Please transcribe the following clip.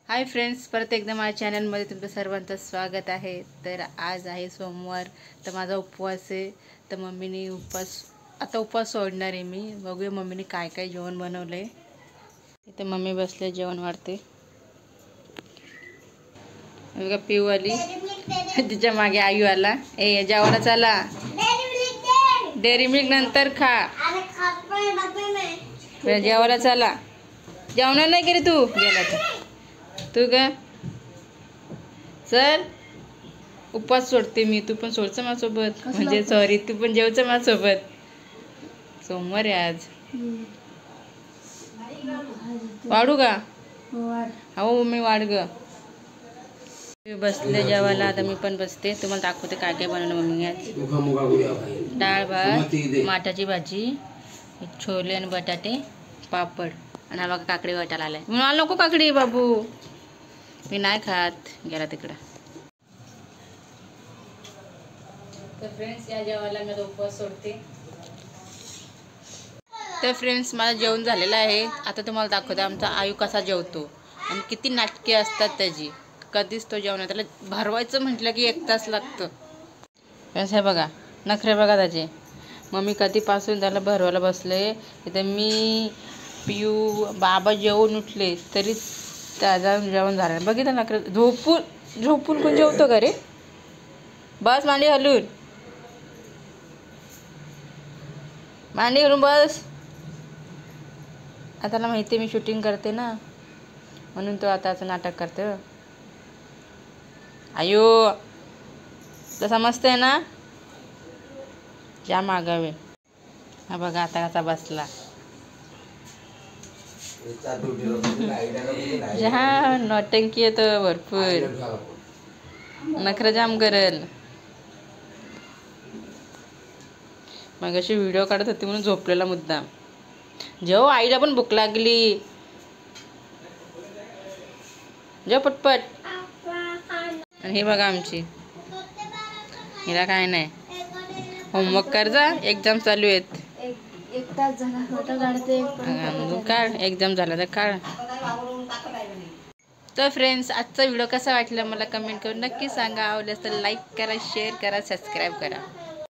Hi friends, परत एकदा माझ्या चॅनलमध्ये तुमचं सर्वांचं स्वागत आहे। तर आज आहे सोमवार, तर माझा उपवास आहे। तर मम्मीने उपवास सोडणार आहे मी। बघूया मम्मीने काय काय जेवण बनवलं आहे। इथे मम्मी बसले जेवण वाढते। बघा पिऊ आली, तिच्या मागे आयू आला। ए जेवायला चला, डेअरी मिल्क नंतर खा, जेवायला चला। जेवणार नाही की तू? गेला तू का? चल, उपवास सोडते मी, तू पण सोडचं माझ्यासोबत। म्हणजे सॉरी, तू पण जेवचं माझ्यासोबत। सोमवार आहे आज। वाढू का? हो मी वाढ ग। बसले जेवायला, आता मी पण बसते। तुम्हाला दाखवते काय काय बनवलं मम्मी आज। डाळ भात, माठाची भाजी, छोले आणि बटाटे, पापड आणि हा बघा काकडी वाटायला आलाय। मला नको काकडी बाबू, मी नाही खात, गेला तिकडं। तर फ्रेंड्स, या जेवायला मी उपवास सोडते। तर फ्रेंड्स, माझं जेवण झालेलं आहे। आता तुम्हाला दाखवते आमचा आयू कसा जेवतो आणि किती नाटके असतात त्याची। कधीच तो जेवण त्याला भरवायचं म्हटलं की 1 तास लागतं। फ्रेंड्स हे बघा, नखरे बघा त्याचे। मम्मी कधीपासून त्याला भरवायला बसले। इथं मी, पिऊ, बाबा जेवून उठले तरी त्याचा जेवण झालं। बघितलं नखरे, झोपून कोण जेवतो का रे? बस मांडी हलून, मांडी हलून बस। आता त्याला माहिती आहे मी शूटिंग करते ना, म्हणून तो आता असं नाटक करतो। आयो तर समजतंय ना, जा मागावे। हा बघा आता कसा बसला। जा नौटंकी येतो भरपूर, नखरं जाम करेल। मग अशी व्हिडिओ काढत होती म्हणून झोपलेला मुद्दाम। जेव, आईला पण भूक लागली, जेव पटपट। आणि हे बघा आमची, हिला काय नाही, होमवर्क कर जा, एक्झाम चालू आहेत। 1 तास झाला फोटो काढते, काढ, एक्झाम झाला तर काढ। तर फ्रेंड्स, आजचा व्हिडिओ कसा वाटला मला कमेंट करून नक्की सांगा। आवडल्यास तर लाईक करा, शेअर करा, सबस्क्राईब करा।